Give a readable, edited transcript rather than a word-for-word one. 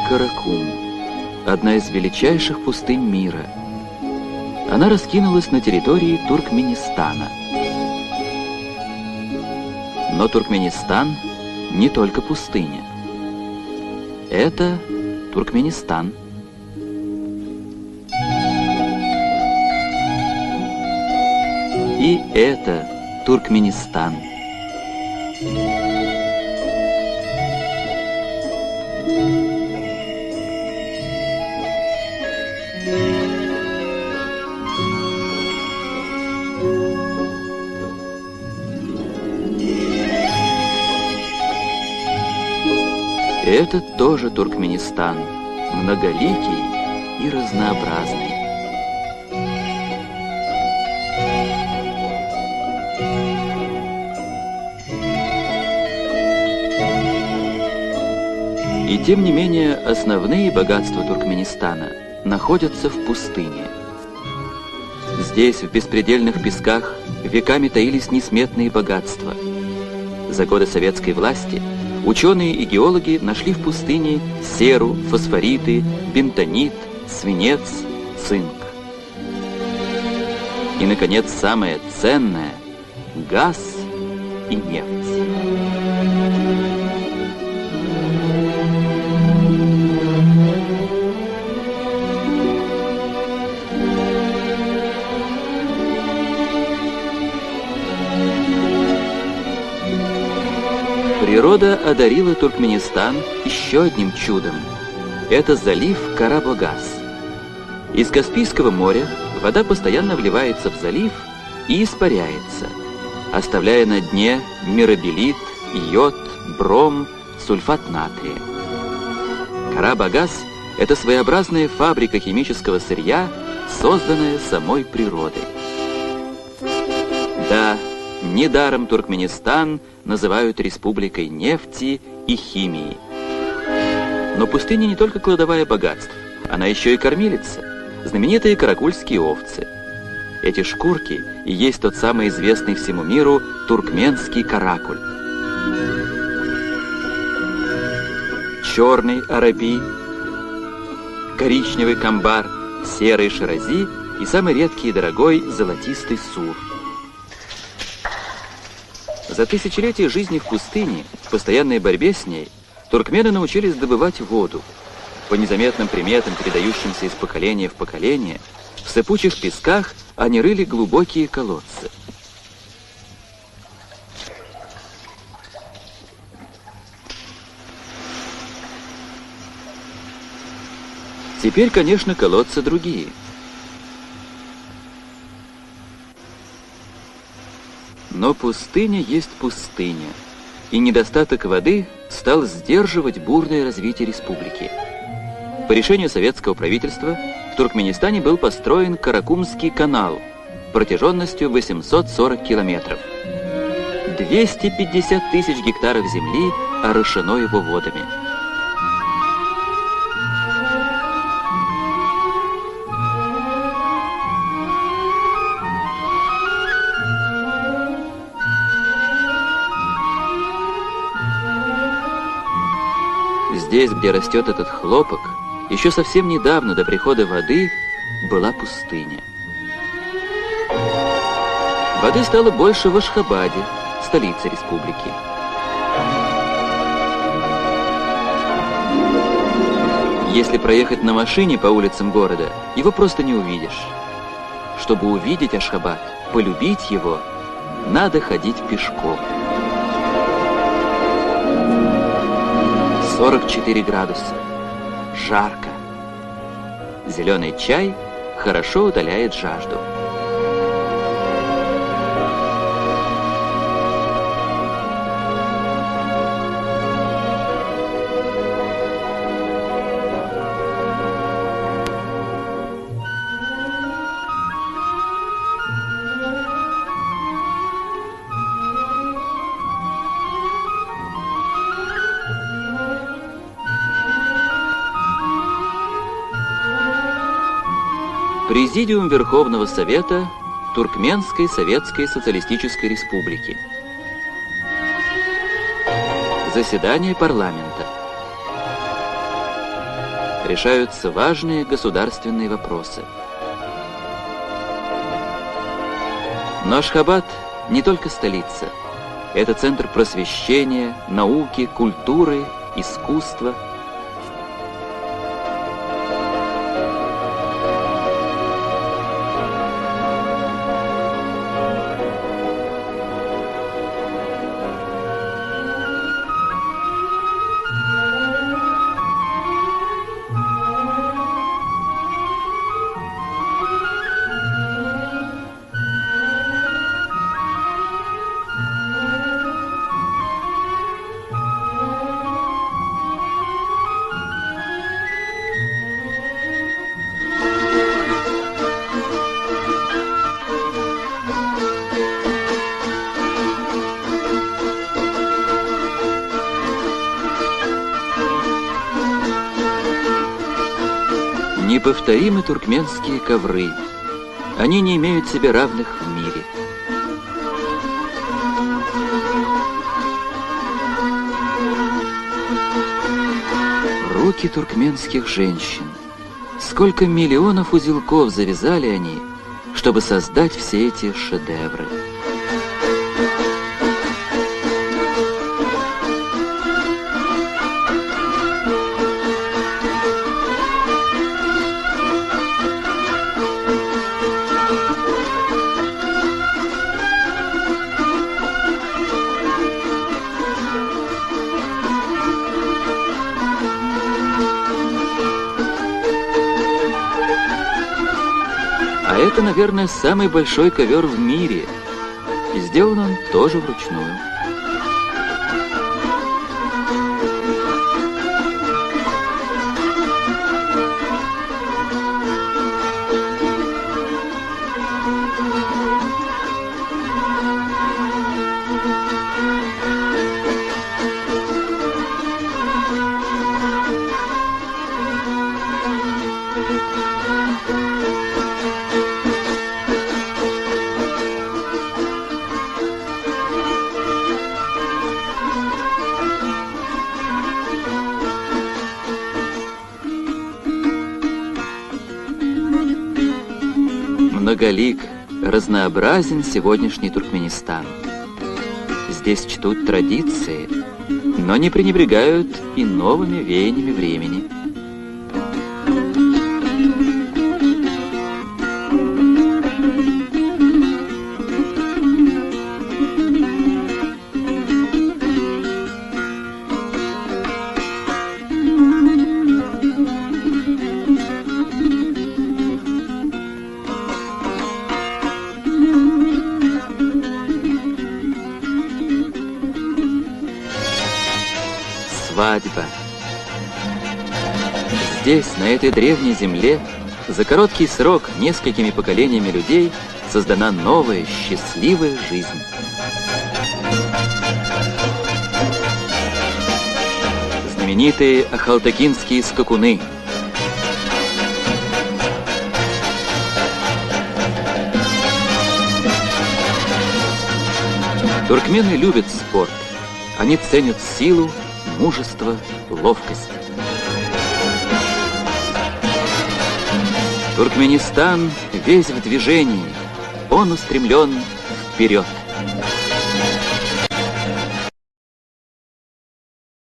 Каракум, одна из величайших пустынь мира. Она раскинулась на территории Туркменистана. Но Туркменистан не только пустыня. Это Туркменистан. И это Туркменистан. Это тоже Туркменистан, многоликий и разнообразный. И тем не менее, основные богатства Туркменистана находятся в пустыне. Здесь, в беспредельных песках, веками таились несметные богатства. За годы советской власти ученые и геологи нашли в пустыне серу, фосфориты, бентонит, свинец, цинк. И, наконец, самое ценное – газ и нефть. Природа одарила Туркменистан еще одним чудом. Это залив Карабогаз. Из Каспийского моря вода постоянно вливается в залив и испаряется, оставляя на дне мирабелит, йод, бром, сульфат натрия. Карабогаз – это своеобразная фабрика химического сырья, созданная самой природой. Да, недаром Туркменистан называют республикой нефти и химии. Но пустыня не только кладовая богатств, она еще и кормилица, знаменитые каракульские овцы. Эти шкурки и есть тот самый известный всему миру туркменский каракуль. Черный араби, коричневый камбар, серый ширази и самый редкий и дорогой золотистый сур. За тысячелетия жизни в пустыне, в постоянной борьбе с ней, туркмены научились добывать воду. По незаметным приметам, передающимся из поколения в поколение, в сыпучих песках они рыли глубокие колодцы. Теперь, конечно, колодцы другие. Но пустыня есть пустыня, и недостаток воды стал сдерживать бурное развитие республики. По решению советского правительства в Туркменистане был построен Каракумский канал протяженностью 840 километров. 250 тысяч гектаров земли орошено его водами. Здесь, где растет этот хлопок, еще совсем недавно до прихода воды была пустыня. Воды стало больше в Ашхабаде, столице республики. Если проехать на машине по улицам города, его просто не увидишь. Чтобы увидеть Ашхабад, полюбить его, надо ходить пешком. 44 градуса. Жарко. Зеленый чай хорошо удаляет жажду. Президиум Верховного Совета Туркменской Советской Социалистической Республики. Заседание парламента. решаются важные государственные вопросы. Но Ашхабад не только столица. Это центр просвещения, науки, культуры, искусства. Неповторимы туркменские ковры. Они не имеют себе равных в мире. Руки туркменских женщин. Сколько миллионов узелков завязали они, чтобы создать все эти шедевры. А это, наверное, самый большой ковер в мире. И сделан он тоже вручную. Многолик, разнообразен сегодняшний Туркменистан. Здесь чтут традиции, но не пренебрегают и новыми веяниями времени. Свадьба. Здесь, на этой древней земле, за короткий срок несколькими поколениями людей создана новая, счастливая жизнь. Знаменитые ахалтакинские скакуны. Туркмены любят спорт. Они ценят силу, мужество, ловкость. Туркменистан весь в движении, он устремлен вперед.